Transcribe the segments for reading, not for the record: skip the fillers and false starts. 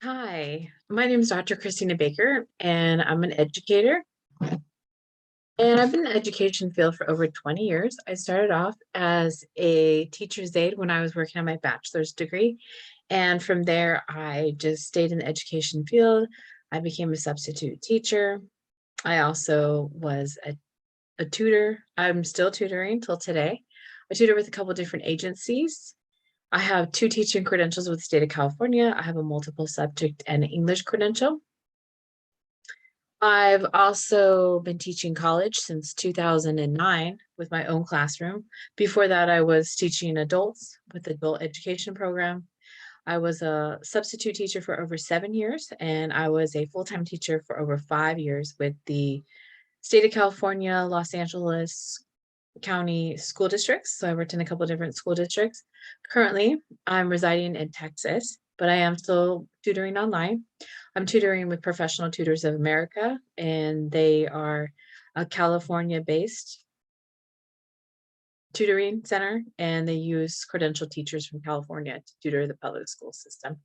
Hi, my name is Dr. Christina Baker, and I'm an educator. And I've been in the education field for over 20 years. I started off as a teacher's aide when I was working on my bachelor's degree. And from there, I just stayed in the education field. I became a substitute teacher. I also was a tutor. I'm still tutoring till today. I tutor with a couple different agencies. I have two teaching credentials with the state of California. I have a multiple subject and English credential. I've also been teaching college since 2009 with my own classroom. Before that, I was teaching adults with the adult education program. I was a substitute teacher for over 7 years, and I was a full-time teacher for over 5 years with the state of California, Los Angeles County school districts. So I worked in a couple different school districts. Currently, I'm residing in Texas, but I am still tutoring online. I'm tutoring with Professional Tutors of America, and they are a California-based tutoring center, and they use credentialed teachers from California to tutor the public school system.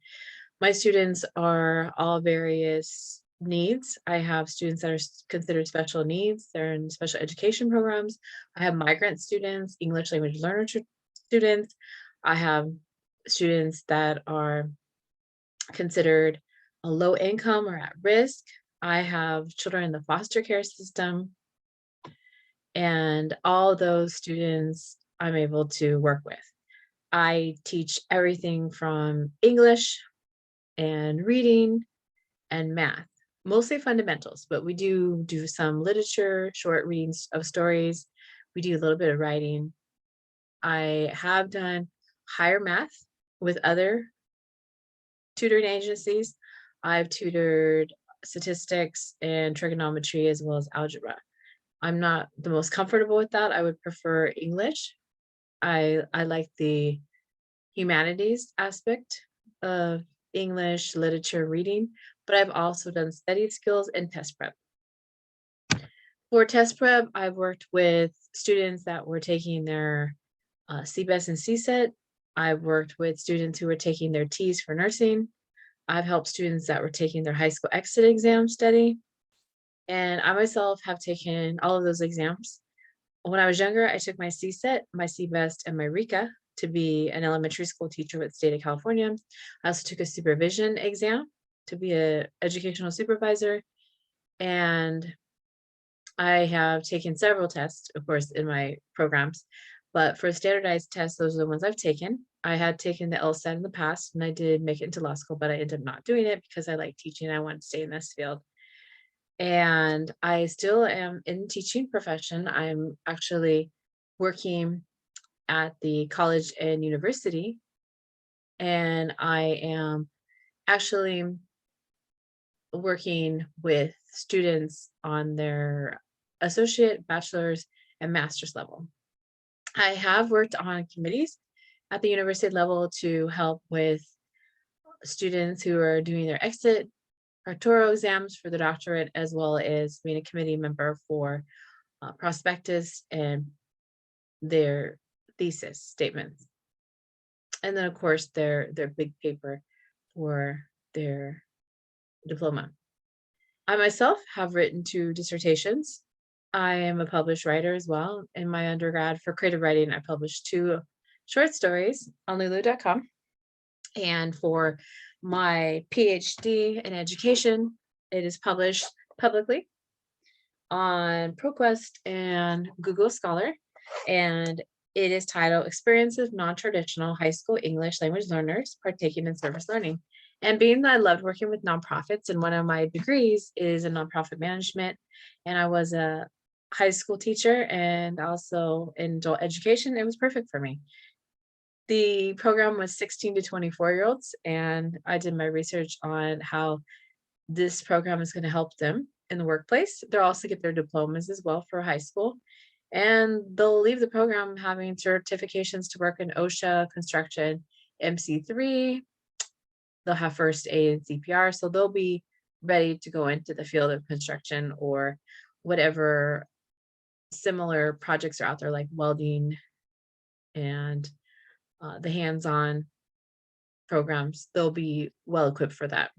My students are all various needs. I have students that are considered special needs. They're in special education programs. I have migrant students, English language learner students. I have students that are considered a low income or at risk. I have children in the foster care system, and all those students I'm able to work with. I teach everything from English and reading and math, mostly fundamentals, but we do some literature, short readings of stories. We do a little bit of writing. I have done higher math with other tutoring agencies. I've tutored statistics and trigonometry as well as algebra. I'm not the most comfortable with that. I would prefer English. I like the humanities aspect of English, literature, reading, but I've also done study skills and test prep. For test prep, I've worked with students that were taking their CBEST and CSET. I've worked with students who were taking their T's for nursing. I've helped students that were taking their high school exit exam study. And I myself have taken all of those exams. When I was younger, I took my CSET, my CBEST, and my RECA to be an elementary school teacher with the state of California. I also took a supervision exam to be an educational supervisor. And I have taken several tests, of course, in my programs. But for standardized tests, those are the ones I've taken. I had taken the LSAT in the past and I did make it into law school, but I ended up not doing it because I like teaching. I want to stay in this field. And I still am in the teaching profession. I'm actually working at the college and university, and I am actually working with students on their associate, bachelor's, and master's level. I have worked on committees at the university level to help with students who are doing their exit doctoral exams for the doctorate, as well as being a committee member for prospectus and their thesis statements. And then, of course, their big paper for their diploma. I myself have written two dissertations. I am a published writer as well. In my undergrad for creative writing, I published two short stories on Lulu.com. And for my PhD in education, it is published publicly on ProQuest and Google Scholar. And it is titled Experiences of Non-Traditional High School English Language Learners Partaking in Service Learning. And being that I loved working with nonprofits, and one of my degrees is in nonprofit management, and I was a high school teacher and also in adult education, it was perfect for me. The program was 16 to 24-year-olds, and I did my research on how this program is going to help them in the workplace. They'll also get their diplomas as well for high school. And they'll leave the program having certifications to work in OSHA, construction, MC3. They'll have first aid and CPR. So they'll be ready to go into the field of construction or whatever similar projects are out there, like welding and the hands on programs, they'll be well equipped for that.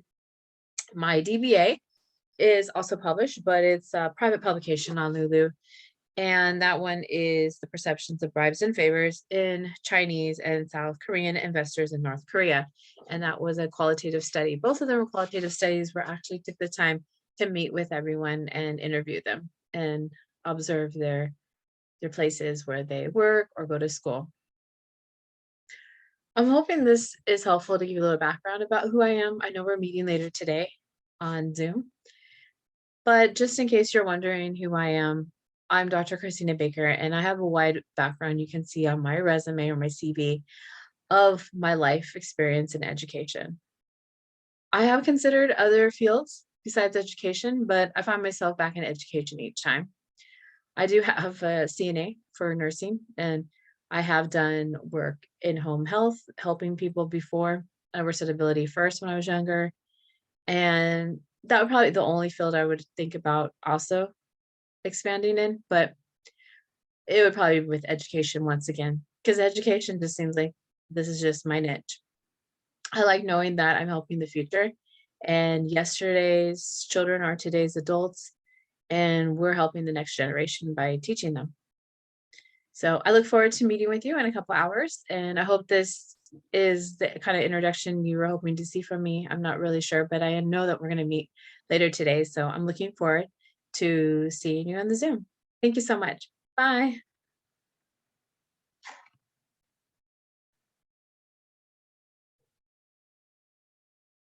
My DBA is also published, but it's a private publication on Lulu. And that one is the perceptions of bribes and favors in Chinese and South Korean investors in North Korea. And that was a qualitative study. Both of them were qualitative studies where I actually took the time to meet with everyone and interview them and observe their places where they work or go to school. I'm hoping this is helpful to give you a little background about who I am. I know we're meeting later today on Zoom, but just in case you're wondering who I am, I'm Dr. Christina Baker, and I have a wide background you can see on my resume or my CV of my life experience in education. I have considered other fields besides education, but I find myself back in education each time. I do have a CNA for nursing, and I have done work in home health, helping people before. I worked at Ability First when I was younger, and that would probably be the only field I would think about also expanding in, but it would probably be with education once again, because education just seems like this is just my niche. I like knowing that I'm helping the future, and yesterday's children are today's adults, and we're helping the next generation by teaching them. So I look forward to meeting with you in a couple hours, and I hope this is the kind of introduction you were hoping to see from me. I'm not really sure, but I know that we're going to meet later today, so I'm looking forward to seeing you on the Zoom. Thank you so much. Bye.